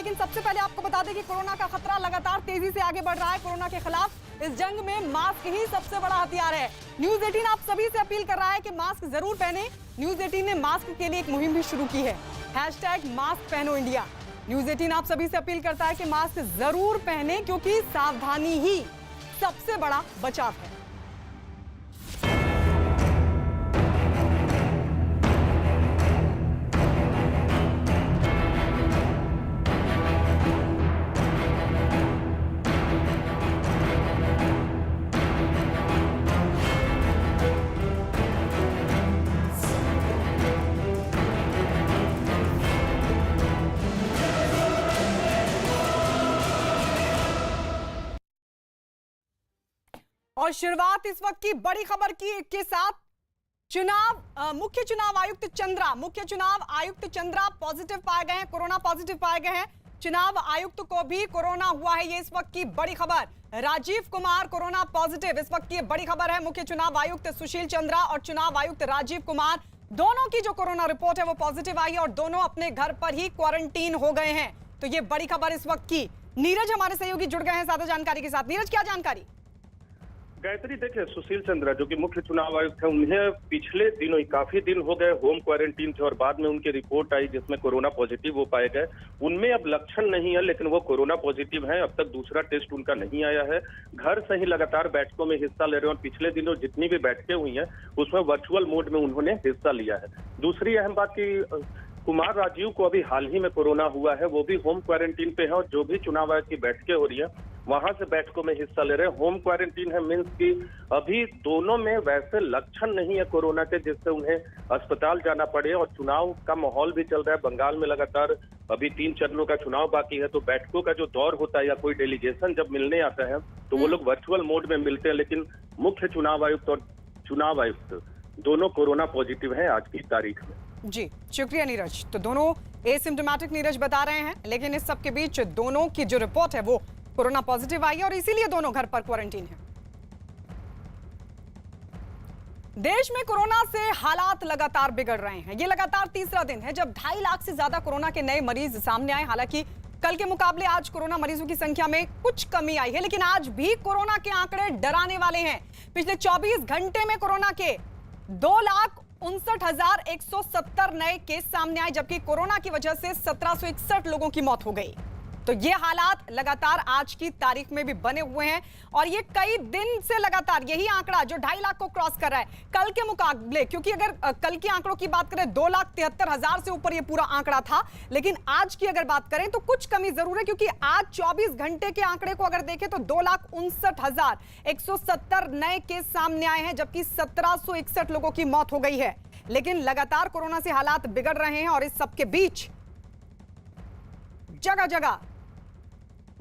लेकिन सबसे पहले आपको बता दें कि कोरोना का खतरा लगातार तेजी से आगे बढ़ रहा है। कोरोना के खिलाफ इस जंग में मास्क ही सबसे बड़ा हथियार है। न्यूज 18 आप सभी से अपील कर रहा है कि मास्क जरूर पहने। न्यूज 18 ने मास्क के लिए एक मुहिम भी शुरू की है, #मास्क पहनो इंडिया। न्यूज 18 आप सभी से अपील करता है कि मास्क जरूर पहने, क्योंकि सावधानी ही सबसे बड़ा बचाव है। और शुरुआत इस वक्त की बड़ी खबर के साथ मुख्य चुनाव आयुक्त चंद्रा पॉजिटिव पाए गए हैं, कोरोना पॉजिटिव पाए गए हैं। चुनाव आयुक्त को भी कोरोना हुआ है, ये इस वक्त की बड़ी खबर। राजीव कुमार कोरोना पॉजिटिव, इस वक्त की बड़ी खबर है। मुख्य चुनाव आयुक्त सुशील चंद्रा और चुनाव आयुक्त राजीव कुमार दोनों की जो कोरोना रिपोर्ट है वो पॉजिटिव आई है और दोनों अपने घर पर ही क्वारंटीन हो गए हैं। तो ये बड़ी खबर इस वक्त की। नीरज हमारे सहयोगी जुड़ गए हैं ज्यादा जानकारी के साथ। नीरज, क्या जानकारी? गायत्री, देखिए, सुशील चंद्रा जो कि मुख्य चुनाव आयुक्त है, उन्हें पिछले दिनों काफी दिन हो गए होम क्वारंटीन थे और बाद में उनकी रिपोर्ट आई जिसमें कोरोना पॉजिटिव वो पाए गए। उनमें अब लक्षण नहीं है, लेकिन वो कोरोना पॉजिटिव है। अब तक दूसरा टेस्ट उनका नहीं आया है। घर से ही लगातार बैठकों में हिस्सा ले रहे हैं और पिछले दिनों जितनी भी बैठकें हुई हैं उसमें वर्चुअल मोड में उन्होंने हिस्सा लिया है। दूसरी अहम बात की कुमार राजीव को अभी हाल ही में कोरोना हुआ है, वो भी होम क्वारंटीन पे है और जो भी चुनाव आयोग की बैठकें हो रही है वहां से बैठकों में हिस्सा ले रहे हैं। होम क्वारंटीन है मीन्स की अभी दोनों में वैसे लक्षण नहीं है कोरोना के जिससे उन्हें अस्पताल जाना पड़े। और चुनाव का माहौल भी चल रहा है बंगाल में, लगातार अभी 3 चरणों का चुनाव बाकी है। तो बैठकों का जो दौर होता है या कोई डेलीगेशन जब मिलने आता है तो वो लोग वर्चुअल मोड में मिलते हैं, लेकिन मुख्य चुनाव आयुक्त और चुनाव आयुक्त दोनों कोरोना पॉजिटिव है आज की तारीख में। जी, शुक्रिया नीरज। तो दोनों एसिम्प्टोमेटिक नीरज बता रहे हैं, लेकिन इस सब के बीच दोनों की जो रिपोर्ट है वो कोरोना पॉजिटिव आई है और इसीलिए दोनों घर पर क्वारंटीन हैं। देश में कोरोना से हालात लगातार बिगड़ रहे हैं। ये लगातार तीसरा दिन है जब 2.5 लाख से ज्यादा कोरोना के नए मरीज सामने आए। हालांकि कल के मुकाबले आज कोरोना मरीजों की संख्या में कुछ कमी आई है, लेकिन आज भी कोरोना के आंकड़े डराने वाले हैं। पिछले 24 घंटे में कोरोना के 2,59,170 नए केस सामने आए, जबकि कोरोना की वजह से 1761 लोगों की मौत हो गई। तो ये हालात लगातार आज की तारीख में भी बने हुए हैं और ये कई दिन से लगातार यही आंकड़ा जो 2.5 लाख को क्रॉस कर रहा है कल के मुकाबले, क्योंकि अगर कल के आंकड़ों की बात करें 2,73,000 से ऊपर ये पूरा आंकड़ा था, लेकिन आज की अगर बात करें तो कुछ कमी जरूर है, क्योंकि आज 24 घंटे के आंकड़े को अगर देखें तो 2,59,170 नए केस सामने आए हैं, जबकि 1761 लोगों की मौत हो गई है। लेकिन लगातार कोरोना से हालात बिगड़ रहे हैं और इस सबके बीच जगह जगह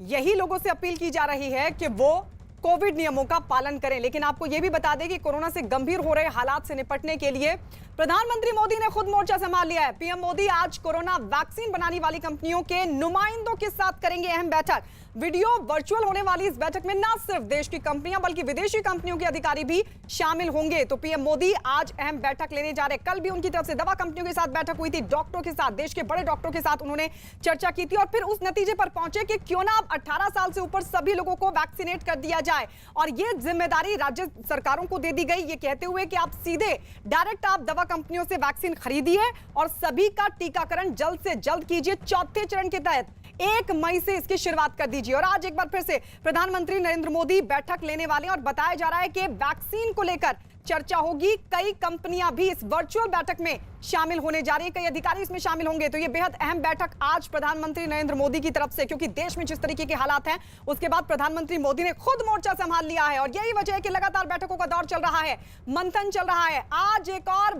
यही लोगों से अपील की जा रही है कि वो कोविड नियमों का पालन करें। लेकिन आपको यह भी बता दें कि कोरोना से गंभीर हो रहे हालात से निपटने के लिए प्रधानमंत्री मोदी ने खुद मोर्चा संभाल लिया है। पीएम मोदी आज कोरोना वैक्सीन बनाने वाली कंपनियों के नुमाइंदों के साथ करेंगे अहम बैठक। वीडियो वर्चुअल होने वाली इस बैठक में न सिर्फ देश की कंपनियां बल्कि विदेशी कंपनियों के अधिकारी भी शामिल होंगे। तो पीएम मोदी आज अहम बैठक लेने जा रहे। कल भी उनकी तरफ से दवा कंपनियों के साथ बैठक हुई थी, डॉक्टरों के साथ, देश के बड़े डॉक्टरों के साथ उन्होंने चर्चा की थी और फिर उस नतीजे पर पहुंचे कि क्यों ना अब 18 साल से ऊपर सभी लोगों को वैक्सीनेट कर दिया जाए। और ये जिम्मेदारी राज्य सरकारों को दे दी गई, ये कहते हुए कि आप सीधे डायरेक्ट आप दवा कंपनियों से वैक्सीन खरीदिए और सभी का टीकाकरण जल्द से जल्द कीजिए। चौथे चरण के तहत 1 मई से इसकी शुरुआत कर दीजिए। और आज एक बार फिर से प्रधानमंत्री नरेंद्र मोदी बैठक लेने वाले हैं और बताया जा रहा है कि वैक्सीन को लेकर चर्चा होगी। कई कंपनियां भी इस वर्चुअल बैठक में शामिल होने जा रही है, कई अधिकारी इसमें शामिल होंगे। तो ये बेहद अहम बैठक आज प्रधानमंत्री नरेंद्र मोदी की तरफ से, क्योंकि देश में जिस तरीके के हालात हैं उसके बाद प्रधानमंत्री मोदी ने खुद मोर्चा संभाल लिया है और यही वजह है कि लगातार बैठकों का दौर चल रहा है, मंथन चल रहा है। आज एक और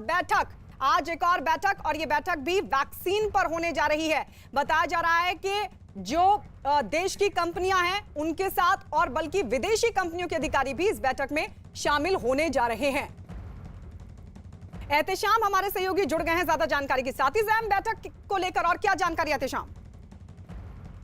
बैठक और ये बैठक भी वैक्सीन पर होने जा रही है। बताया जा रहा है कि जो देश की कंपनियां हैं उनके साथ और बल्कि विदेशी कंपनियों के अधिकारी भी इस बैठक में शामिल होने जा रहे हैं। एहतेशाम हमारे सहयोगी जुड़ गए हैं ज्यादा जानकारी के साथ। इस अहम बैठक को लेकर और क्या जानकारी एहतेशाम?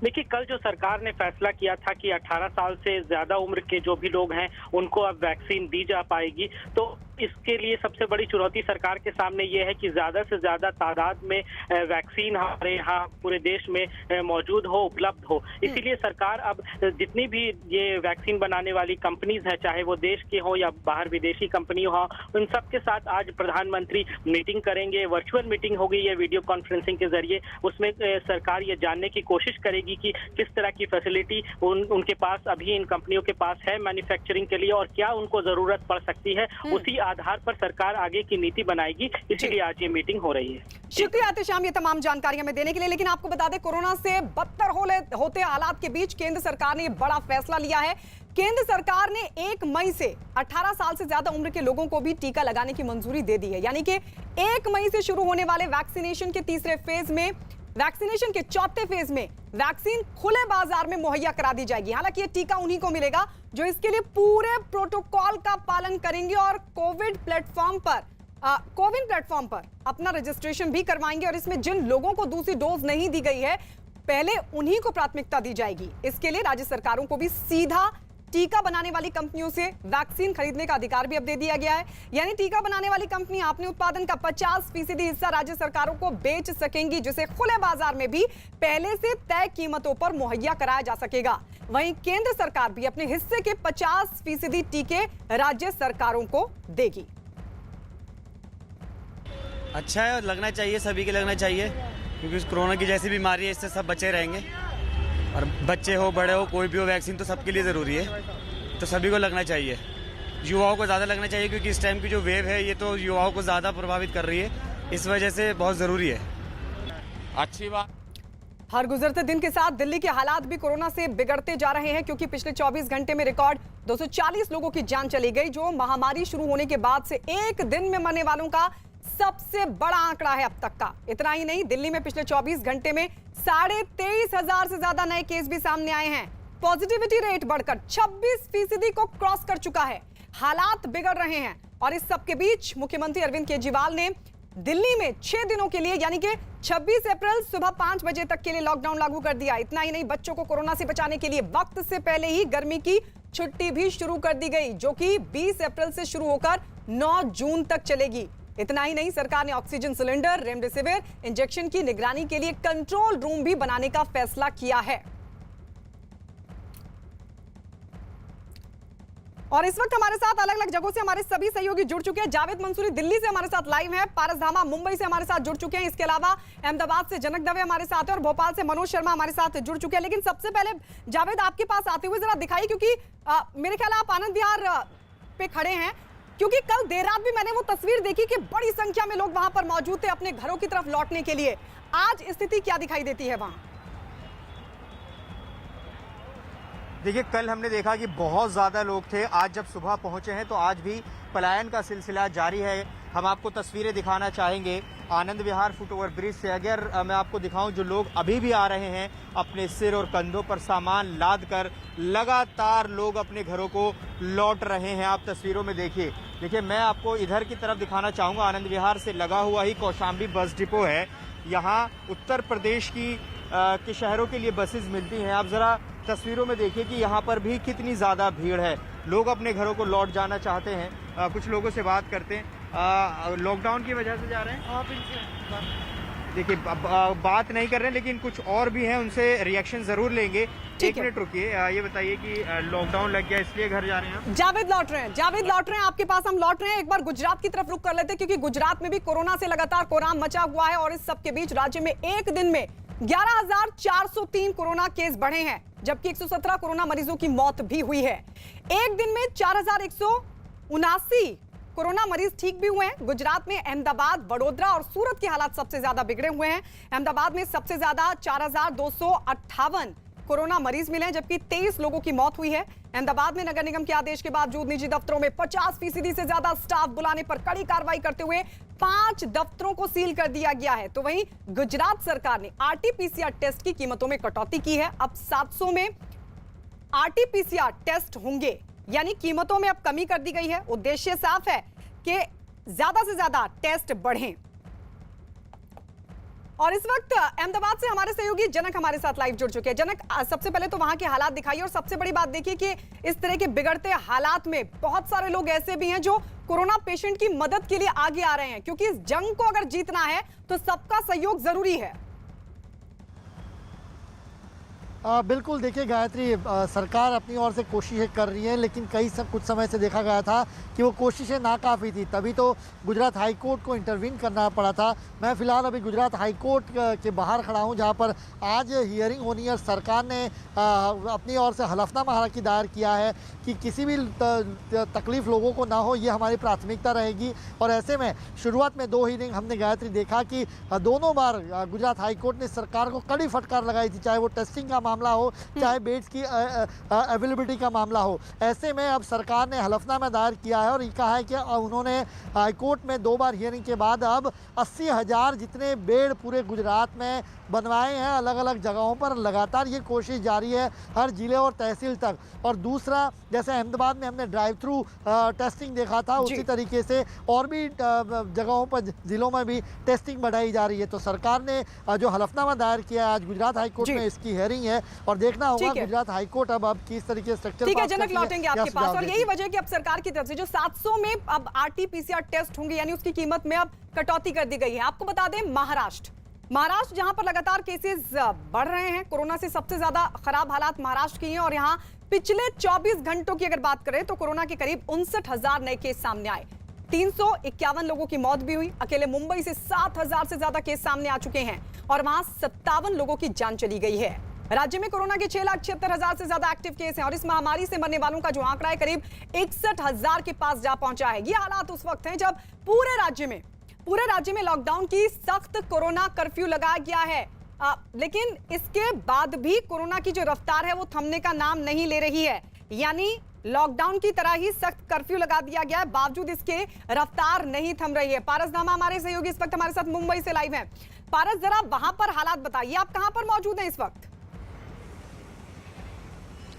देखिए, कल जो सरकार ने फैसला किया था कि 18 साल से ज्यादा उम्र के जो भी लोग हैं उनको अब वैक्सीन दी जा पाएगी, तो इसके लिए सबसे बड़ी चुनौती सरकार के सामने ये है कि ज्यादा से ज्यादा तादाद में वैक्सीन हमारे यहाँ पूरे देश में मौजूद हो, उपलब्ध हो। इसीलिए सरकार अब जितनी भी ये वैक्सीन बनाने वाली कंपनीज है, चाहे वो देश की हो या बाहर विदेशी कंपनी हो, उन सब के साथ आज प्रधानमंत्री मीटिंग करेंगे। वर्चुअल मीटिंग होगी ये वीडियो कॉन्फ्रेंसिंग के जरिए। उसमें सरकार ये जानने की कोशिश करेगी कि किस तरह की फैसिलिटी उनके पास अभी इन कंपनियों के पास है मैन्युफैक्चरिंग के लिए और क्या उनको जरूरत पड़ सकती है। उसी आधार पर सरकार आगे की नीति बनाएगी। इसीलिए आज ये मीटिंग हो रही है। शुक्रिया एहतेशाम ये तमाम जानकारी हमें देने के लिए। लेकिन आपको बता दें, कोरोना से बदतर होते हालात के बीच केंद्र सरकार ने बड़ा फैसला लिया है। केंद्र सरकार ने 1 मई से 18 साल से ज्यादा उम्र के लोगों को भी टीका लगाने की मंजूरी दे दी है। यानी कि 1 मई से शुरू होने वाले वैक्सीनेशन के तीसरे फेज में, वैक्सीनेशन के चौथे फेज में वैक्सीन खुले बाजार में मुहैया करा दी जाएगी। हालांकि ये टीका उन्हीं को मिलेगा जो इसके लिए पूरे प्रोटोकॉल का पालन करेंगे और कोविन प्लेटफॉर्म पर अपना रजिस्ट्रेशन भी करवाएंगे। और इसमें जिन लोगों को दूसरी डोज नहीं दी गई है, पहले उन्हीं को प्राथमिकता दी जाएगी। इसके लिए राज्य सरकारों को भी सीधा टीका बनाने वाली कंपनियों से वैक्सीन खरीदने का अधिकार भी अब दे दिया गया है। यानी टीका बनाने वाली कंपनी अपने उत्पादन का 50% हिस्सा राज्य सरकारों को बेच सकेंगी, जिसे खुले बाजार में भी पहले से तय कीमतों पर मुहैया कराया जा सकेगा। वहीं केंद्र सरकार भी अपने हिस्से के 50% टीके राज्य सरकारों को देगी। अच्छा है और लगना चाहिए, सभी के लगना चाहिए, क्योंकि इस कोरोना की जैसी बीमारी है, इससे सब बचे रहेंगे। और बच्चे हो, बड़े हो, कोई भी हो, वैक्सीन तो सबके लिए ज़रूरी है, तो सभी को लगना चाहिए। युवाओं को ज़्यादा लगना चाहिए, क्योंकि इस टाइम की जो वेव है ये तो युवाओं को ज़्यादा प्रभावित कर रही है। इस वजह से बहुत ज़रूरी है। अच्छी बात। हर गुजरते दिन के साथ दिल्ली के हालात भी कोरोना से बिगड़ते जा रहे हैं, क्योंकि पिछले 24 घंटे में रिकॉर्ड 240 लोगों की जान चली गई, जो महामारी शुरू होने के बाद से एक दिन में मरने वालों का सबसे बड़ा आंकड़ा है अब तक का। इतना ही नहीं, दिल्ली में पिछले 24 घंटे में 23,500 से ज्यादा नए केस भी सामने आए हैं। पॉजिटिविटी रेट बढ़कर 26% को क्रॉस कर चुका है। हालात बिगड़ रहे हैं और इस सब के बीच मुख्यमंत्री अरविंद केजरीवाल ने दिल्ली में 6 दिनों के लिए, यानी कि 26 अप्रैल सुबह 5 बजे तक के लिए लॉकडाउन लागू कर दिया। इतना ही नहीं, बच्चों को कोरोना से बचाने के लिए वक्त से पहले ही गर्मी की छुट्टी भी शुरू कर दी गई, जो कि 20 अप्रैल से शुरू होकर 9 जून तक चलेगी। इतना ही नहीं, सरकार ने ऑक्सीजन सिलेंडर, रेमडेसिविर इंजेक्शन की निगरानी के लिए कंट्रोल रूम भी बनाने का फैसला किया है। और इस वक्त हमारे साथ अलग अलग जगहों से हमारे सभी सहयोगी जुड़ चुके हैं। जावेद मंसूरी दिल्ली से हमारे साथ लाइव हैं, पारस धामा मुंबई से हमारे साथ जुड़ चुके हैं, इसके अलावा अहमदाबाद से जनक दवे हमारे साथ है और भोपाल से मनोज शर्मा हमारे साथ जुड़ चुके हैं। लेकिन सबसे पहले जावेद, आपके पास आते हुए जरा दिखाई, क्योंकि मेरे ख्याल आप आनंद विहार पे खड़े हैं, क्योंकि कल देर रात भी मैंने वो तस्वीर देखी कि बड़ी संख्या में लोग वहां पर मौजूद थे अपने घरों की तरफ लौटने के लिए। आज स्थिति क्या दिखाई देती है वहां? देखिए, कल हमने देखा कि बहुत ज़्यादा लोग थे। आज जब सुबह पहुंचे हैं तो आज भी पलायन का सिलसिला जारी है। हम आपको तस्वीरें दिखाना चाहेंगे आनंद विहार फुटओवर ब्रिज से। अगर मैं आपको दिखाऊं, जो लोग अभी भी आ रहे हैं अपने सिर और कंधों पर सामान लाद कर, लगातार लोग अपने घरों को लौट रहे हैं। आप तस्वीरों में देखिए, मैं आपको इधर की तरफ दिखाना चाहूँगा। आनंद विहार से लगा हुआ ही कौशाम्बी बस डिपो है। यहाँ उत्तर प्रदेश के शहरों के लिए बसेज मिलती हैं। आप ज़रा तस्वीरों में देखिए कि यहाँ पर भी कितनी ज़्यादा भीड़ है। लोग अपने घरों को लौट जाना चाहते हैं। कुछ लोगों से बात करते हैं। लॉकडाउन की वजह से जा रहे हैं? देखिए, बात नहीं कर रहे हैं, लेकिन कुछ और भी हैं, उनसे रिएक्शन जरूर लेंगे। 1 मिनट रुकिए, ये बताइए कि लॉकडाउन लग गया इसलिए घर जा रहे हैं? जावेद लौट रहे हैं, आपके पास हम लौट रहे हैं। एक बार गुजरात की तरफ रुख कर लेते हैं, क्योंकि गुजरात में भी कोरोना से लगातार कोहराम मचा हुआ है और इस सबके बीच राज्य में एक दिन में 11,403 कोरोना केस बढ़े हैं, जबकि 117 कोरोना मरीजों की मौत भी हुई है। एक दिन में 4,179 कोरोना मरीज ठीक भी हुए हैं। गुजरात में अहमदाबाद, वडोदरा और सूरत के हालात सबसे ज्यादा बिगड़े हुए हैं। अहमदाबाद में सबसे ज्यादा 4,258 कोरोना मरीज मिले हैं, जबकि 23 लोगों की मौत हुई है। अहमदाबाद में नगर निगम के आदेश के बावजूद निजी दफ्तरों में 50% से ज्यादा स्टाफ बुलाने पर कड़ी कार्रवाई करते हुए 5 दफ्तरों को सील कर दिया गया है। तो वहीं गुजरात सरकार ने आरटीपीसीआर टेस्ट की कीमतों में कटौती की है। अब 700 में आरटीपीसीआर टेस्ट होंगे, यानी कीमतों में अब कमी कर दी गई है। उद्देश्य साफ है कि ज्यादा से ज्यादा टेस्ट बढ़ें। और इस वक्त अहमदाबाद से हमारे सहयोगी जनक हमारे साथ लाइव जुड़ चुके हैं। जनक, सबसे पहले तो वहां के हालात दिखाइए और सबसे बड़ी बात देखिए कि इस तरह के बिगड़ते हालात में बहुत सारे लोग ऐसे भी हैं जो कोरोना पेशेंट की मदद के लिए आगे आ रहे हैं, क्योंकि इस जंग को अगर जीतना है तो सबका सहयोग जरूरी है। बिल्कुल, देखिए गायत्री, सरकार अपनी ओर से कोशिशें कर रही है, लेकिन कुछ समय से देखा गया था कि वो कोशिशें नाकाफ़ी थी, तभी तो गुजरात हाई कोर्ट को इंटरवीन करना पड़ा था। मैं फ़िलहाल अभी गुजरात हाई कोर्ट के बाहर खड़ा हूँ, जहाँ पर आज हियरिंग होनी है। सरकार ने अपनी ओर से हलफनामा हालांकि दायर किया है कि किसी भी तकलीफ़ लोगों को ना हो, ये हमारी प्राथमिकता रहेगी। और ऐसे में शुरुआत में 2 हियरिंग हमने गायत्री देखा कि दोनों बार गुजरात हाई कोर्ट ने सरकार को कड़ी फटकार लगाई थी, चाहे वो टेस्टिंग का मामला हो, चाहे बेड्स की अवेलेबिलिटी का मामला हो। ऐसे में अब सरकार ने हलफनामा दायर किया है और ये कहा है कि उन्होंने हाईकोर्ट में 2 बार हियरिंग के बाद अब 80,000 जितने बेड पूरे गुजरात में बनवाए हैं अलग अलग जगहों पर। लगातार ये कोशिश जारी है हर जिले और तहसील तक। और दूसरा, जैसे अहमदाबाद में हमने ड्राइव थ्रू टेस्टिंग देखा था, उसी तरीके से और भी जगहों पर, जिलों में भी टेस्टिंग बढ़ाई जा रही है। तो सरकार ने जो हलफनामा दायर किया है आज गुजरात हाईकोर्ट में, इसकी हियरिंग है और देखना होगा गुजरात हाईकोर्ट अब किस तरीके से स्ट्रक्चर। ठीक है जनक, लौटेंगे आपके पास। और यही वजह है कि अब सरकार की तरफ से जो 700 में अब RT-PCR टेस्ट होंगे, यानी उसकी कीमत में अब कटौती कर दी गई है। आपको बता दें, महाराष्ट्र जहां पर लगातार केसेस बढ़ रहे हैं, कोरोना से सबसे ज्यादा खराब हालात महाराष्ट्र की हैं और यहां पिछले 24 घंटों की अगर बात करें तो कोरोना के करीब 59,000 नए केस सामने आए। 351 लोगों की मौत भी हुई। अकेले मुंबई से 7,000 से ज्यादा केस सामने आ चुके हैं और वहां 57 लोगों की जान चली गई है। राज्य में कोरोना के 6,76,000 से ज्यादा एक्टिव केस हैं और इस महामारी से मरने वालों का जो आंकड़ा है करीब 61,000 के पास जा पहुंचा है। ये हालात उस वक्त हैं जब पूरे राज्य में लॉकडाउन की सख्त कोरोना कर्फ्यू लगाया गया है। लेकिन इसके बाद भी कोरोना की जो रफ्तार है वो थमने का नाम नहीं ले रही है। यानी लॉकडाउन की तरह ही सख्त कर्फ्यू लगा दिया गया है, बावजूद इसके रफ्तार नहीं थम रही है। पारस धामा हमारे सहयोगी इस वक्त हमारे साथ मुंबई से लाइव हैं। पारस, जरा वहां पर हालात बताइए, आप कहां पर मौजूद हैं इस वक्त?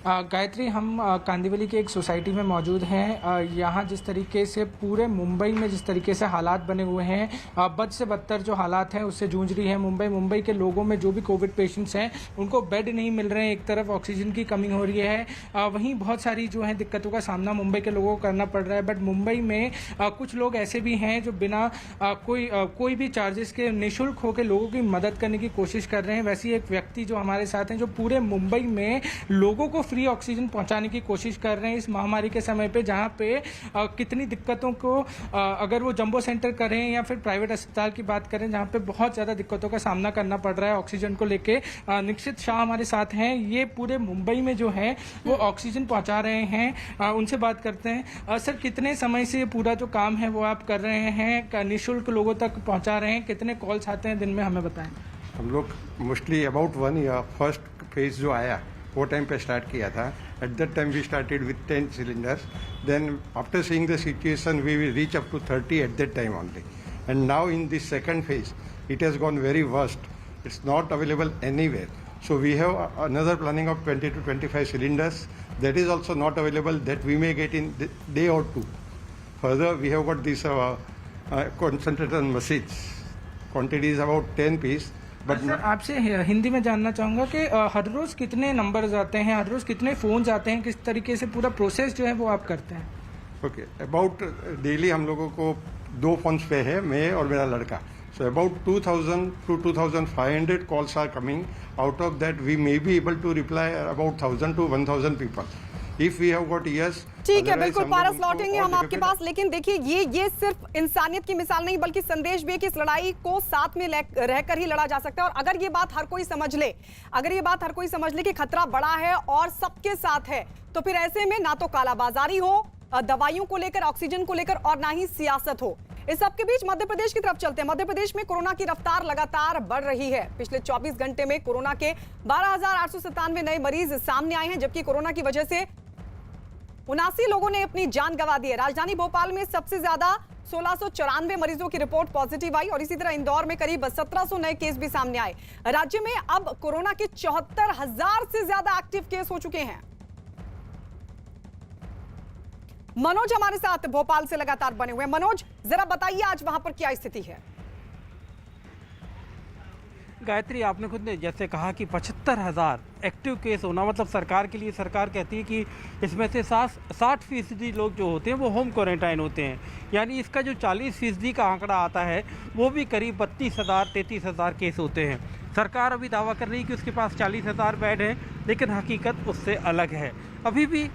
गायत्री, हम कांदिवली की एक सोसाइटी में मौजूद हैं। यहाँ जिस तरीके से पूरे मुंबई में जिस तरीके से हालात बने हुए हैं, बद से बदतर जो हालात हैं उससे जूझ रही है मुंबई के लोगों में। जो भी कोविड पेशेंट्स हैं उनको बेड नहीं मिल रहे हैं, एक तरफ ऑक्सीजन की कमी हो रही है, वहीं बहुत सारी जो है दिक्कतों का सामना मुंबई के लोगों को करना पड़ रहा है। बट मुंबई में कुछ लोग ऐसे भी हैं जो बिना कोई भी चार्जेस के निःशुल्क होकर लोगों की मदद करने की कोशिश कर रहे हैं। वैसे ही एक व्यक्ति जो हमारे साथ हैं जो पूरे मुंबई में लोगों को फ्री ऑक्सीजन पहुंचाने की कोशिश कर रहे हैं इस महामारी के समय पे, जहां पे कितनी दिक्कतों को अगर वो जंबो सेंटर करें या फिर प्राइवेट अस्पताल की बात करें, जहां पे बहुत ज़्यादा दिक्कतों का सामना करना पड़ रहा है ऑक्सीजन को लेके। निक्षित शाह हमारे साथ हैं, ये पूरे मुंबई में जो है वो ऑक्सीजन पहुंचा रहे हैं। उनसे बात करते हैं। सर, कितने समय से ये पूरा जो काम है वो आप कर रहे हैं, निःशुल्क लोगों तक पहुँचा रहे हैं, कितने कॉल्स आते हैं दिन में, हमें बताएं। हम लोग mostly about 1 year first phase जो आया वो टाइम पे स्टार्ट किया था। At that time we started with 10 cylinders, then after seeing the situation we will reach up to 30 at that time only, and now in this second phase it has gone very worst, it's not available anywhere, so we have another planning of 20 to 25 cylinders that is also not available, that we may get in day or two. Further, we have got this concentrated machines, quantity is about 10 piece. Sir, आपसे हिंदी में जानना चाहूँगा कि हर रोज़ कितने numbers आते हैं, हर रोज़ कितने phones आते हैं, किस तरीके से पूरा प्रोसेस जो है वो आप करते हैं? ओके, अबाउट डेली हम लोगों को 2 फोन्स पे है, मैं और मेरा लड़का। So about 2,000 to 2,500 calls are coming. Out of that, we may be able to reply about 1,000 to 1,000 people. If we have got yes. ठीक है, बिल्कुल पारस, लौटेंगे हम आपके पास। लेकिन देखिए, ये सिर्फ इंसानियत की मिसाल नहीं बल्कि संदेश भी है कि इस लड़ाई को साथ में रहकर ही लड़ा जा सकता है। और अगर ये बात हर कोई समझ ले कि खतरा बड़ा है और सबके साथ है, तो फिर ऐसे में ना तो कालाबाजारी हो दवाइयों को लेकर, ऑक्सीजन को लेकर, और ना ही सियासत हो। इस सबके बीच मध्य प्रदेश की तरफ चलते हैं। मध्य प्रदेश में कोरोना की रफ्तार लगातार बढ़ रही है। पिछले 24 घंटे में कोरोना के 12,897 नए मरीज सामने आए हैं, जबकि कोरोना की वजह से 79 लोगों ने अपनी जान गंवा दी है। राजधानी भोपाल में सबसे ज्यादा 1694 मरीजों की रिपोर्ट पॉजिटिव आई और इसी तरह इंदौर में करीब 1700 नए केस भी सामने आए। राज्य में अब कोरोना के 74,000 से ज्यादा एक्टिव केस हो चुके हैं। मनोज हमारे साथ भोपाल से लगातार बने हुए। मनोज, जरा बताइए आज वहां पर क्या स्थिति है? गायत्री, आपने खुद ने जैसे कहा कि 75,000 एक्टिव केस होना मतलब सरकार के लिए, सरकार कहती है कि इसमें से 60% लोग जो होते हैं वो होम क्वारंटाइन होते हैं, यानी इसका जो 40% का आंकड़ा आता है वो भी करीब 32,000-33,000 केस होते हैं। सरकार अभी दावा कर रही है कि उसके पास 40,000 बेड हैं, लेकिन हकीकत उससे अलग है। अभी भी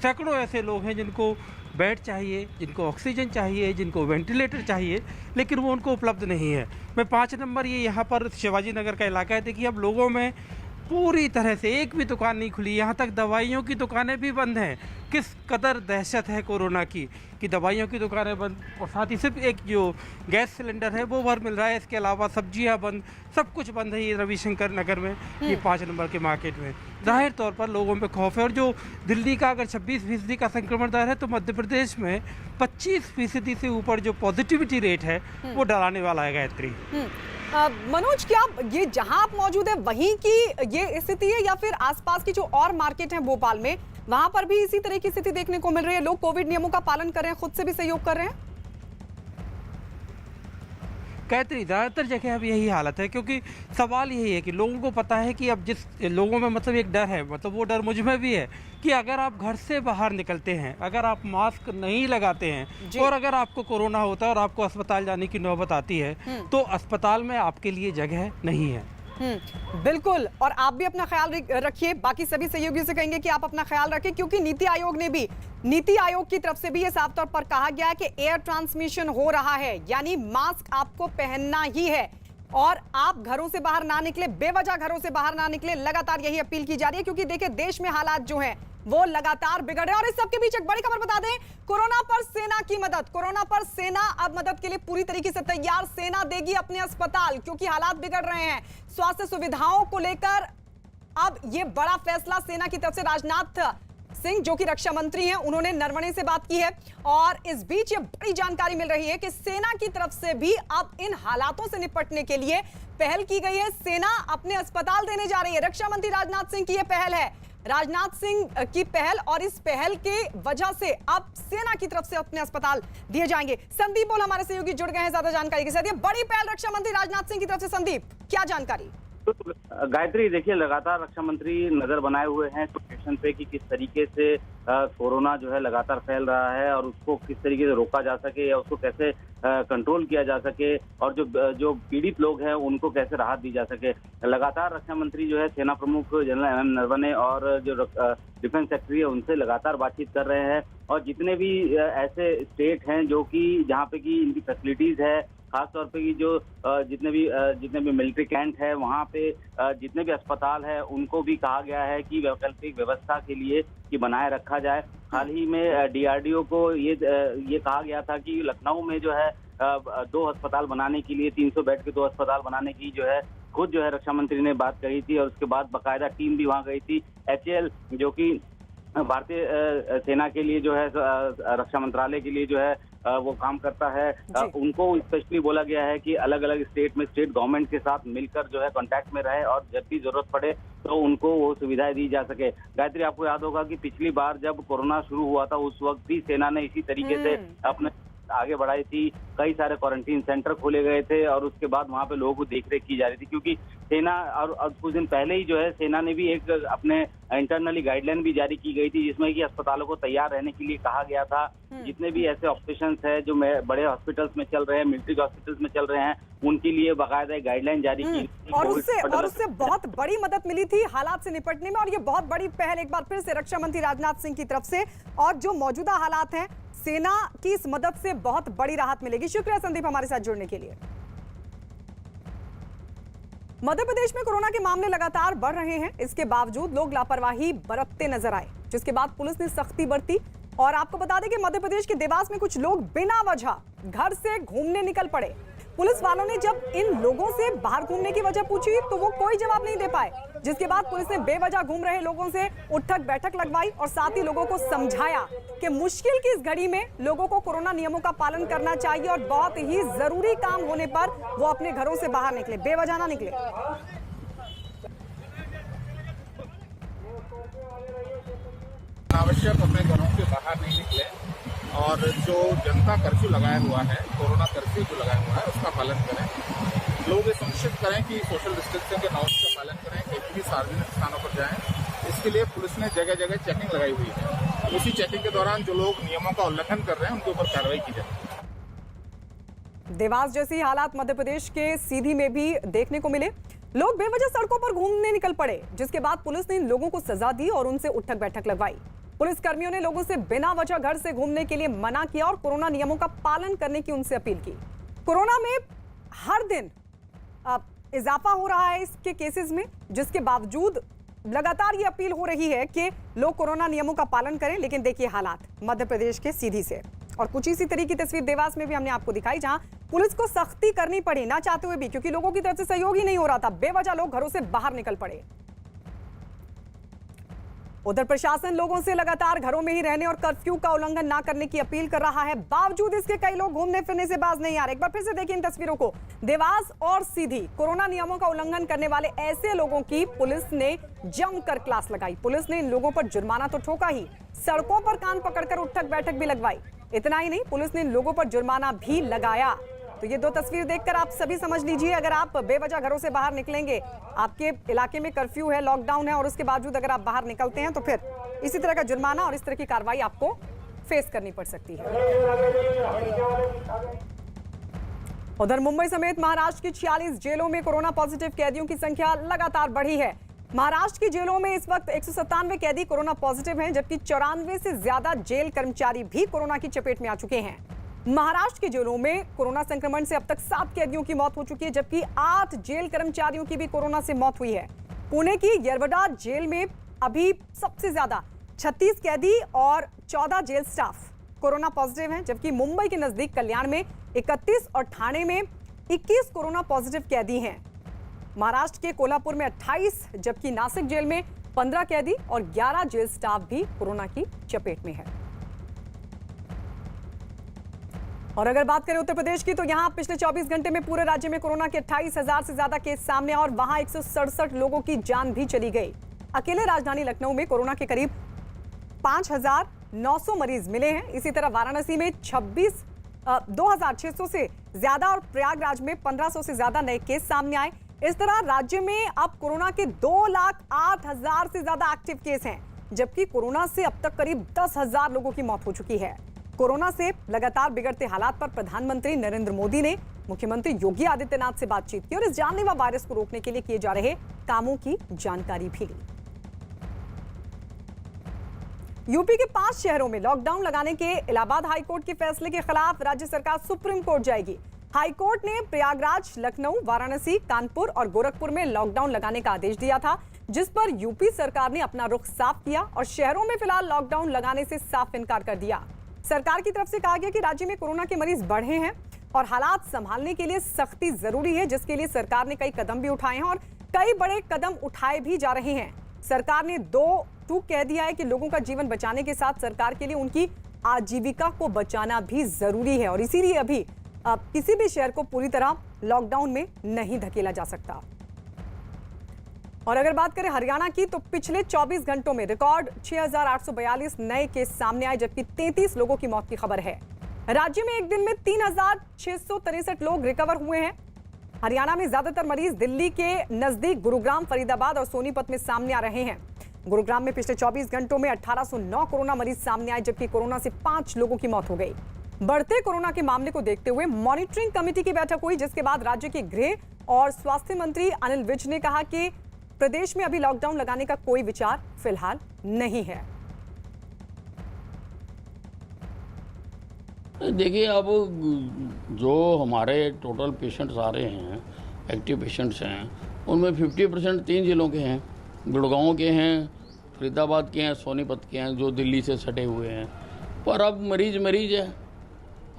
सैकड़ों ऐसे लोग हैं जिनको बेड चाहिए, जिनको ऑक्सीजन चाहिए, जिनको वेंटिलेटर चाहिए, लेकिन वो उनको उपलब्ध नहीं है। मैं 5 नंबर ये यहाँ पर शिवाजी नगर का इलाका है, देखिए अब लोगों में पूरी तरह से एक भी दुकान नहीं खुली, यहाँ तक दवाइयों की दुकानें भी बंद हैं। किस कदर दहशत है कोरोना की कि दवाइयों की दुकानें बंद, और साथ ही सिर्फ एक जो गैस सिलेंडर है वो भर मिल रहा है, इसके अलावा सब्जियां बंद, सब कुछ बंद है ये रविशंकर नगर में, ये 5 नंबर के मार्केट में। जाहिर तौर पर लोगों में खौफ है, और जो दिल्ली का अगर 26% का संक्रमण दर है तो मध्य प्रदेश में 25% से ऊपर जो पॉजिटिविटी रेट है वो डराने वाला है। गायत्री, मनोज, क्या ये जहां आप मौजूद है वहीं की ये स्थिति है या फिर आसपास की जो और मार्केट है भोपाल में, वहां पर भी इसी तरह की स्थिति देखने को मिल रही है? लोग कोविड नियमों का पालन कर रहे हैं, खुद से भी सहयोग कर रहे हैं? गायत्री, ज़्यादातर जगह अब यही हालत है, क्योंकि सवाल यही है कि लोगों को पता है कि अब जिस लोगों में मतलब एक डर है, मतलब वो डर मुझ में भी है कि अगर आप घर से बाहर निकलते हैं, अगर आप मास्क नहीं लगाते हैं और अगर आपको कोरोना होता है और आपको अस्पताल जाने की नौबत आती है तो अस्पताल में आपके लिए जगह नहीं है। बिल्कुल, और आप भी अपना ख्याल रखिए, बाकी सभी सहयोगियों से कहेंगे कि आप अपना ख्याल रखें, क्योंकि नीति आयोग की तरफ से भी ये साफ तौर पर कहा गया है कि एयर ट्रांसमिशन हो रहा है, यानी मास्क आपको पहनना ही है और आप घरों से बाहर ना निकले, बेवजह घरों से बाहर ना निकले। लगातार यही अपील की जा रही है, क्योंकि देखिए देश में हालात जो हैं वो लगातार बिगड़ रहे हैं। और इस सबके बीच एक बड़ी खबर बता दें, कोरोना पर सेना की मदद, कोरोना पर सेना अब मदद के लिए पूरी तरीके से तैयार। सेना देगी अपने अस्पताल, क्योंकि हालात बिगड़ रहे हैं। स्वास्थ्य सुविधाओं को लेकर अब ये बड़ा फैसला सेना की तरफ से राजनाथ सिंह, जो कि रक्षा मंत्री हैं, उन्होंने नरवणे से बात की है। और इस बीच ये बड़ी जानकारी मिल रही है कि सेना की तरफ से भी अब इन हालातों से निपटने के लिए पहल की गई है। सेना अपने अस्पताल देने जा रही है। रक्षा मंत्री राजनाथ सिंह की यह पहल है, राजनाथ सिंह की पहल, और इस पहल के वजह से अब सेना की तरफ से अपने अस्पताल दिए जाएंगे। संदीप बोल हमारे सहयोगी जुड़ गए हैं ज्यादा जानकारी के साथ। ये बड़ी पहल रक्षा मंत्री राजनाथ सिंह की तरफ से, संदीप क्या जानकारी? गायत्री, देखिए लगातार रक्षा मंत्री नजर बनाए हुए हैं सिचुएशन पे कि किस तरीके से कोरोना जो है लगातार फैल रहा है और उसको किस तरीके से रोका जा सके या उसको कैसे कंट्रोल किया जा सके, और जो पीड़ित लोग हैं उनको कैसे राहत दी जा सके। लगातार रक्षा मंत्री जो है सेना प्रमुख जनरल एम नरवणे और जो डिफेंस सेक्रेटरी है उनसे लगातार बातचीत कर रहे हैं। और जितने भी ऐसे स्टेट हैं जो कि जहाँ पे कि इनकी फैसिलिटीज है, खासतौर पे की जो जितने भी मिलिट्री कैंट है, वहाँ पे जितने भी अस्पताल है उनको भी कहा गया है कि वैकल्पिक व्यवस्था के लिए कि बनाए रखा जाए। हाल ही में डीआरडीओ को ये कहा गया था कि लखनऊ में जो है 2 अस्पताल बनाने के लिए 300 बेड के 2 अस्पताल बनाने की जो है खुद जो है रक्षा मंत्री ने बात कही थी, और उसके बाद बाकायदा टीम भी वहाँ गई थी। HAL जो कि भारतीय सेना के लिए जो है रक्षा मंत्रालय के लिए जो है वो काम करता है, उनको स्पेशली बोला गया है कि अलग अलग स्टेट में स्टेट गवर्नमेंट के साथ मिलकर जो है कांटेक्ट में रहे और जब भी जरूरत पड़े तो उनको वो सुविधाएं दी जा सके। गायत्री, आपको याद होगा कि पिछली बार जब कोरोना शुरू हुआ था उस वक्त भी सेना ने इसी तरीके से अपने आगे बढ़ाई थी। कई सारे क्वारंटीन सेंटर खोले गए थे और उसके बाद वहाँ पे लोगों को देखरेख की जा रही थी, क्योंकि सेना और कुछ दिन पहले ही जो है सेना ने भी एक अपने इंटरनली गाइडलाइन भी जारी की गई थी जिसमें कि अस्पतालों को तैयार रहने के लिए कहा गया था। जितने भी ऐसे ऑपरेशंस है जो बड़े हॉस्पिटल्स में चल रहे हैं, मिलिट्री हॉस्पिटल्स में चल रहे हैं, उनके लिए बाकायदा गाइडलाइन जारी की और उससे बहुत बड़ी मदद मिली थी हालात से निपटने में। और ये बहुत बड़ी पहल एक बार फिर से रक्षा मंत्री राजनाथ सिंह की तरफ से, और जो मौजूदा हालात हैं सेना की इस मदद से बहुत बड़ी राहत मिलेगी। शुक्रिया संदीप हमारे साथ जुड़ने के लिए। मध्य प्रदेश में कोरोना के मामले लगातार बढ़ रहे हैं, इसके बावजूद लोग लापरवाही बरतते नजर आए, जिसके बाद पुलिस ने सख्ती बरती। और आपको बता दें कि मध्य प्रदेश के देवास में कुछ लोग बिना वजह घर से घूमने निकल पड़े। पुलिस वालों ने जब इन लोगों से बाहर घूमने की वजह पूछी तो वो कोई जवाब नहीं दे पाए, जिसके बाद पुलिस ने बेवजह घूम रहे लोगों से उठक बैठक लगवाई और साथ ही लोगों को समझाया कि मुश्किल की इस घड़ी में लोगों को कोरोना नियमों का पालन करना चाहिए और बहुत ही जरूरी काम होने पर वो अपने घरों से बाहर निकले, बेवजह ना निकले। आवश्यक अपने घरों से बाहर नहीं निकले और जो जनता कर्फ्यू लगाया हुआ है, कोरोना कर्फ्यू जो लगाया हुआ है उसका पालन करें। लोग ये सुनिश्चित करें कि सोशल डिस्टेंसिंग के नॉर्म्स का पालन करें, कहीं भी सार्वजनिक स्थानों पर जाएं। इसके लिए पुलिस ने जगह जगह चेकिंग लगाई हुई है। उसी चेकिंग के दौरान जो लोग नियमों का उल्लंघन कर रहे हैं उनके ऊपर कार्रवाई की जाए। देवास जैसी हालात मध्य प्रदेश के सीधी में भी देखने को मिले। लोग बेवजह सड़कों पर घूमने निकल पड़े, जिसके बाद पुलिस ने इन लोगों को सजा दी और उनसे उठक बैठक लगवाई। पुलिस कर्मियों ने लोगों से बिना वजह घर से घूमने के लिए मना किया और कोरोना नियमों का पालन करने की उनसे अपील की। कोरोना में हर दिन इजाफा हो रहा है इसके केसेस में, जिसके बावजूद लगातार ये अपील हो रही है कि लोग कोरोना नियमों का पालन करें। लेकिन देखिए हालात मध्य प्रदेश के सीधी से, और कुछ इसी तरह की तस्वीर देवास में भी हमने आपको दिखाई, जहां पुलिस को सख्ती करनी पड़ी ना चाहते हुए भी, क्योंकि लोगों की तरफ से सहयोग ही नहीं हो रहा था। बेवजह लोग घरों से बाहर निकल पड़े। उधर प्रशासन लोगों से लगातार घरों में ही रहने और कर्फ्यू का उल्लंघन ना करने की अपील कर रहा है। बावजूद इसके कई लोग घूमने फिरने से बाज नहीं आ रहे। एक बार फिर से देखिए इन तस्वीरों को। देवास और सीधी कोरोना नियमों का उल्लंघन करने वाले ऐसे लोगों की पुलिस ने जमकर क्लास लगाई। पुलिस ने इन लोगों पर जुर्माना तो ठोका ही, सड़कों पर कान पकड़कर उठक बैठक भी लगवाई। इतना ही नहीं, पुलिस ने इन लोगों पर जुर्माना भी लगाया। तो ये दो तस्वीर देखकर आप सभी समझ लीजिए, अगर आप बेवजह घरों से बाहर निकलेंगे, आपके इलाके में कर्फ्यू है, लॉकडाउन है, और उसके बावजूद अगर आप बाहर निकलते हैं तो फिर इसी तरह का जुर्माना और इस तरह की कार्रवाई आपको फेस करनी पड़ सकती है। उधर मुंबई समेत महाराष्ट्र की 46 जेलों में कोरोना पॉजिटिव कैदियों की संख्या लगातार बढ़ी है। महाराष्ट्र की जेलों में इस वक्त 197 कैदी कोरोना पॉजिटिव हैं, जबकि 94 से ज्यादा जेल कर्मचारी भी कोरोना की चपेट में आ चुके हैं। महाराष्ट्र के जेलों में कोरोना संक्रमण से अब तक 7 कैदियों की मौत हो चुकी है, जबकि 8 जेल कर्मचारियों की भी कोरोना से मौत हुई है। पुणे की येरवडा जेल में अभी सबसे ज्यादा 36 कैदी और 14 जेल स्टाफ कोरोना पॉजिटिव हैं, जबकि मुंबई के नजदीक कल्याण में 31 और ठाणे में 21 कोरोना पॉजिटिव कैदी हैं। महाराष्ट्र के कोल्हापुर में 28, जबकि नासिक जेल में 15 कैदी और 11 जेल स्टाफ भी कोरोना की चपेट में है। और अगर बात करें उत्तर प्रदेश की, तो यहां पिछले 24 घंटे में पूरे राज्य में कोरोना के 28,000 से ज्यादा केस सामने और वहां 167 लोगों की जान भी चली गई। अकेले राजधानी लखनऊ में कोरोना के करीब 5,900 मरीज मिले हैं। इसी तरह वाराणसी में 2,600 से ज्यादा और प्रयागराज में 1,500 से ज्यादा नए केस सामने आए। इस तरह राज्य में अब कोरोना के 2,08,000 से ज्यादा एक्टिव केस हैं, जबकि कोरोना से अब तक करीब 10,000 लोगों की मौत हो चुकी है। कोरोना से लगातार बिगड़ते हालात पर प्रधानमंत्री नरेंद्र मोदी ने मुख्यमंत्री योगी आदित्यनाथ से बातचीत की और इस जानलेवा वायरस को रोकने के लिए किए जा रहे कामों की जानकारी भी ली। यूपी के 5 शहरों में लॉकडाउन लगाने के इलाहाबाद हाईकोर्ट के फैसले के खिलाफ राज्य सरकार सुप्रीम कोर्ट जाएगी। हाईकोर्ट ने प्रयागराज, लखनऊ, वाराणसी, कानपुर और गोरखपुर में लॉकडाउन लगाने का आदेश दिया था, जिस पर यूपी सरकार ने अपना रुख साफ किया और शहरों में फिलहाल लॉकडाउन लगाने से साफ इनकार कर दिया। सरकार की तरफ से कहा गया कि राज्य में कोरोना के मरीज बढ़े हैं और हालात संभालने के लिए सख्ती जरूरी है, जिसके लिए सरकार ने कई कदम भी उठाए हैं और कई बड़े कदम उठाए भी जा रहे हैं। सरकार ने 2 टूक कह दिया है कि लोगों का जीवन बचाने के साथ सरकार के लिए उनकी आजीविका को बचाना भी जरूरी है और इसीलिए अभी किसी भी शहर को पूरी तरह लॉकडाउन में नहीं धकेला जा सकता। और अगर बात करें हरियाणा की, तो पिछले 24 घंटों में रिकॉर्ड 6,842 नए केस सामने आए, जबकि 33 लोगों की मौत की खबर है। राज्य में एक दिन में 3,663 लोग रिकवर हुए हैं। हरियाणा में ज्यादातर मरीज दिल्ली के नजदीक गुरुग्राम, फरीदाबाद और सोनीपत में सामने आ रहे हैं। गुरुग्राम में पिछले 24 घंटों में 1809 कोरोना मरीज सामने आए, जबकि कोरोना से 5 लोगों की मौत हो गई। बढ़ते कोरोना के मामले को देखते हुए मॉनिटरिंग कमेटी की बैठक हुई, जिसके बाद राज्य के गृह और स्वास्थ्य मंत्री अनिल विज ने कहा कि प्रदेश में अभी लॉकडाउन लगाने का कोई विचार फिलहाल नहीं है। देखिए, अब जो हमारे टोटल पेशेंट्स आ रहे हैं, एक्टिव पेशेंट्स हैं, उनमें 50% 3 जिलों के हैं, गुड़गांव के हैं, फरीदाबाद के हैं, सोनीपत के हैं, जो दिल्ली से सटे हुए हैं। पर अब मरीज है,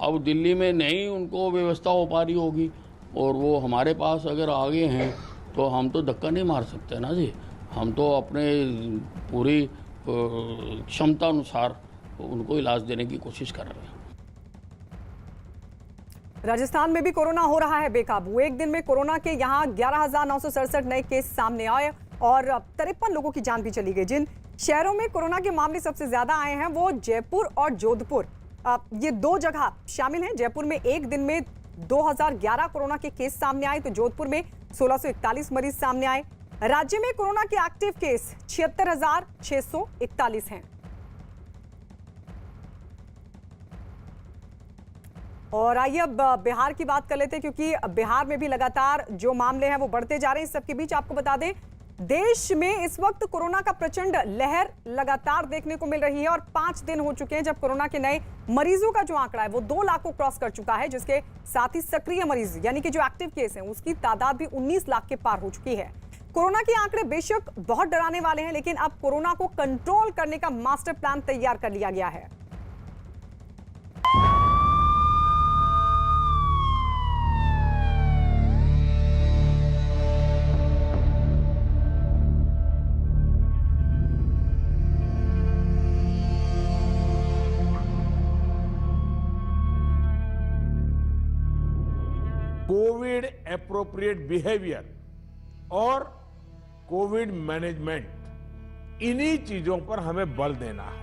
अब दिल्ली में नहीं उनको व्यवस्था हो पा रही होगी और वो हमारे पास अगर आ गए हैं तो हम तो धक्का नहीं मार सकते ना जी। हम तो अपने पूरी क्षमता अनुसार उनको इलाज देने की कोशिश कर रहे हैं। राजस्थान में भी कोरोना हो रहा है बेकाबू। एक दिन में कोरोना के यहां 11,967 नए केस सामने आए और 53 लोगों की जान भी चली गई। जिन शहरों में कोरोना के मामले सबसे ज्यादा आए हैं वो जयपुर और जोधपुर, ये 2 जगह शामिल हैं। जयपुर में एक दिन में 2011 कोरोना के केस सामने आए तो जोधपुर में 1641 मरीज सामने आए। राज्य में कोरोना के एक्टिव केस 76,641 हैं। और आइए अब बिहार की बात कर लेते हैं, क्योंकि बिहार में भी लगातार जो मामले हैं वो बढ़ते जा रहे हैं। इस सबके बीच आपको बता दें, देश में इस वक्त कोरोना का प्रचंड लहर लगातार देखने को मिल रही है और 5 दिन हो चुके हैं जब कोरोना के नए मरीजों का जो आंकड़ा है वो 2 लाख को क्रॉस कर चुका है, जिसके साथ ही सक्रिय मरीज यानी कि जो एक्टिव केस हैं उसकी तादाद भी 19 लाख के पार हो चुकी है। कोरोना के आंकड़े बेशक बहुत डराने वाले हैं, लेकिन अब कोरोना को कंट्रोल करने का मास्टर प्लान तैयार कर लिया गया है। कोविड एप्रोप्रिएट बिहेवियर और कोविड मैनेजमेंट, इन्हीं चीजों पर हमें बल देना है।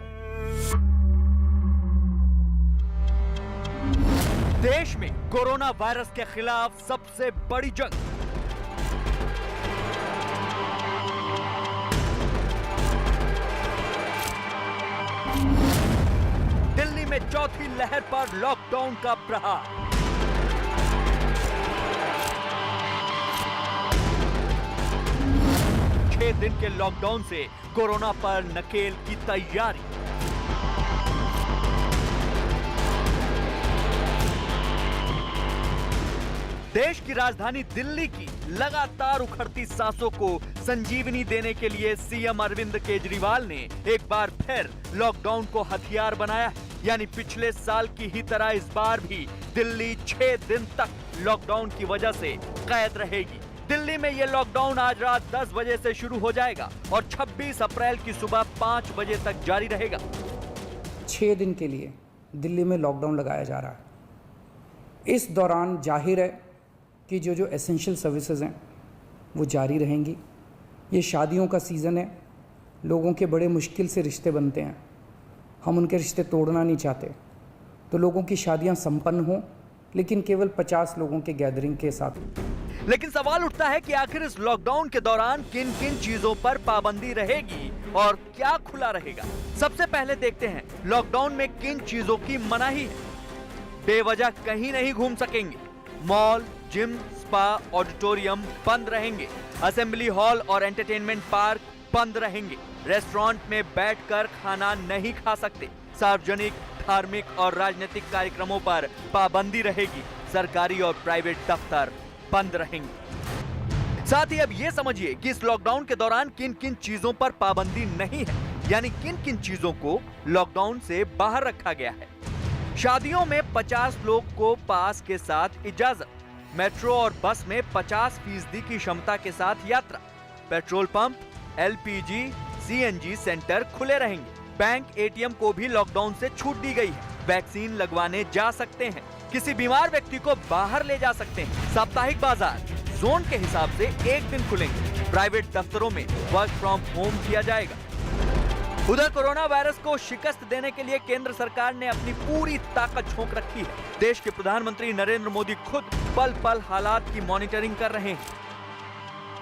देश में कोरोना वायरस के खिलाफ सबसे बड़ी जंग। दिल्ली में चौथी लहर पर लॉकडाउन का प्रहार। दिन के लॉकडाउन से कोरोना पर नकेल की तैयारी। देश की राजधानी दिल्ली की लगातार उखड़ती सांसों को संजीवनी देने के लिए सीएम अरविंद केजरीवाल ने एक बार फिर लॉकडाउन को हथियार बनाया है। यानी पिछले साल की ही तरह इस बार भी दिल्ली 6 दिन तक लॉकडाउन की वजह से कैद रहेगी। दिल्ली में ये लॉकडाउन आज रात 10 बजे से शुरू हो जाएगा और 26 अप्रैल की सुबह 5 बजे तक जारी रहेगा। 6 दिन के लिए दिल्ली में लॉकडाउन लगाया जा रहा है। इस दौरान जाहिर है कि जो एसेंशियल सर्विसेज हैं वो जारी रहेंगी। ये शादियों का सीज़न है, लोगों के बड़े मुश्किल से रिश्ते बनते हैं, हम उनके रिश्ते तोड़ना नहीं चाहते, तो लोगों की शादियां संपन्न हों, लेकिन केवल 50 लोगों के गैदरिंग के साथ। लेकिन सवाल उठता है कि आखिर इस लॉकडाउन के दौरान किन किन चीजों पर पाबंदी रहेगी और क्या खुला रहेगा। सबसे पहले देखते हैं लॉकडाउन में किन चीजों की मनाही है। बेवजह कहीं नहीं घूम सकेंगे। मॉल, जिम, स्पा, ऑडिटोरियम बंद रहेंगे। असेंबली हॉल और एंटरटेनमेंट पार्क बंद रहेंगे। रेस्टोरेंट में बैठकर खाना नहीं खा सकते। सार्वजनिक, धार्मिक और राजनीतिक कार्यक्रमों पर पाबंदी रहेगी। सरकारी और प्राइवेट दफ्तर बंद रहेंगे। साथ ही अब ये समझिए कि इस लॉकडाउन के दौरान किन किन चीजों पर पाबंदी नहीं है, यानी किन किन चीजों को लॉकडाउन से बाहर रखा गया है। शादियों में 50 लोग को पास के साथ इजाजत। मेट्रो और बस में 50% की क्षमता के साथ यात्रा। Petrol pump, LPG, CNG centre खुले रहेंगे। बैंक, ATM को भी लॉकडाउन से छूट दी गई है। वैक्सीन लगवाने जा सकते हैं। किसी बीमार व्यक्ति को बाहर ले जा सकते हैं। साप्ताहिक बाजार जोन के हिसाब से 1 दिन खुलेंगे। प्राइवेट दफ्तरों में वर्क फ्रॉम होम किया जाएगा। उधर कोरोना वायरस को शिकस्त देने के लिए केंद्र सरकार ने अपनी पूरी ताकत झोंक रखी है। देश के प्रधानमंत्री नरेंद्र मोदी खुद पल पल हालात की मॉनिटरिंग कर रहे हैं।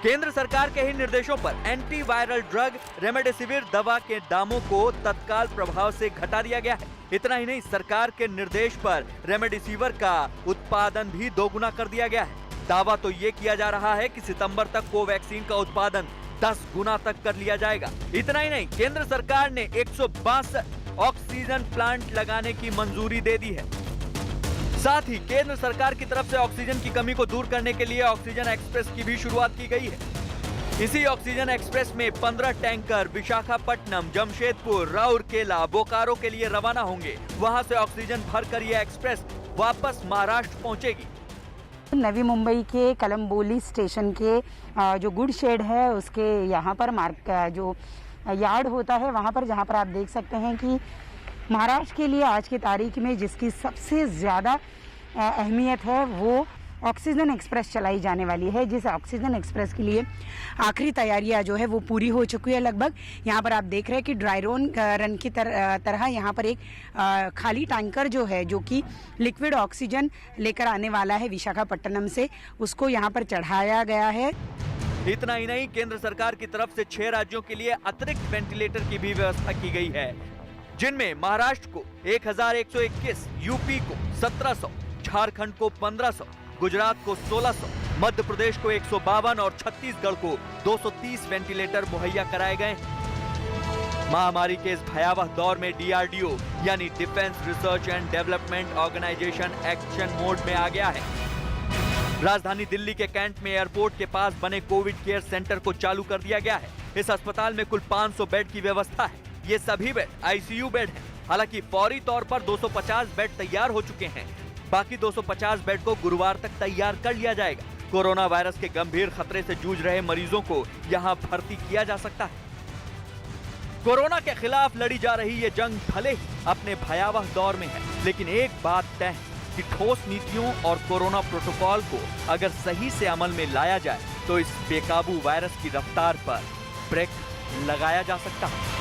केंद्र सरकार के ही निर्देशों पर एंटी वायरल ड्रग रेमडेसिविर दवा के दामों को तत्काल प्रभाव से घटा दिया गया है। इतना ही नहीं, सरकार के निर्देश पर रेमडेसिविर का उत्पादन भी दोगुना कर दिया गया है। दावा तो ये किया जा रहा है कि सितंबर तक कोवैक्सीन का उत्पादन 10 गुना तक कर लिया जाएगा। इतना ही नहीं, केंद्र सरकार ने 162 ऑक्सीजन प्लांट लगाने की मंजूरी दे दी है। साथ ही केंद्र सरकार की तरफ से ऑक्सीजन की कमी को दूर करने के लिए ऑक्सीजन एक्सप्रेस की भी शुरुआत की गई है। इसी ऑक्सीजन एक्सप्रेस में 15 टैंकर विशाखापट्टनम, जमशेदपुर, राउरकेला, बोकारो के लिए रवाना होंगे। वहां से ऑक्सीजन भरकर यह एक्सप्रेस वापस महाराष्ट्र पहुंचेगी। नवी मुंबई के कलम्बोली स्टेशन के जो गुड शेड है उसके यहाँ पर जो यार्ड होता है वहाँ पर, जहाँ पर आप देख सकते हैं कि महाराष्ट्र के लिए आज की तारीख में जिसकी सबसे ज़्यादा अहमियत है वो ऑक्सीजन एक्सप्रेस चलाई जाने वाली है, जिस ऑक्सीजन एक्सप्रेस के लिए आखिरी तैयारियां जो है वो पूरी हो चुकी है लगभग। यहाँ पर आप देख रहे हैं कि ड्राई रन की तरह यहाँ पर एक खाली टैंकर जो है, जो कि लिक्विड ऑक्सीजन लेकर आने वाला है विशाखापट्टनम से, उसको यहाँ पर चढ़ाया गया है। इतना ही नहीं, केंद्र सरकार की तरफ से 6 राज्यों के लिए अतिरिक्त वेंटिलेटर की भी व्यवस्था की गई है, जिनमें महाराष्ट्र को 1121, यूपी को 1700, झारखंड को 1500, गुजरात को 1600, मध्य प्रदेश को 152 और छत्तीसगढ़ को 230 वेंटिलेटर मुहैया कराए गए। महामारी के इस भयावह दौर में डीआरडीओ यानी defence research and development organisation action mode में आ गया है। राजधानी दिल्ली के कैंट में एयरपोर्ट के पास बने कोविड केयर सेंटर को चालू कर दिया गया है। इस अस्पताल में कुल 500 बेड की व्यवस्था है। ये सभी बेड आईसीयू बेड हैं। हालांकि फौरी तौर पर 250 बेड तैयार हो चुके हैं। बाकी 250 बेड को गुरुवार तक तैयार कर लिया जाएगा। कोरोना वायरस के गंभीर खतरे से जूझ रहे मरीजों को यहाँ भर्ती किया जा सकता है। कोरोना के खिलाफ लड़ी जा रही ये जंग भले ही अपने भयावह दौर में है, लेकिन एक बात तय है कि ठोस नीतियों और कोरोना प्रोटोकॉल को अगर सही से अमल में लाया जाए तो इस बेकाबू वायरस की रफ्तार पर ब्रेक लगाया जा सकता है।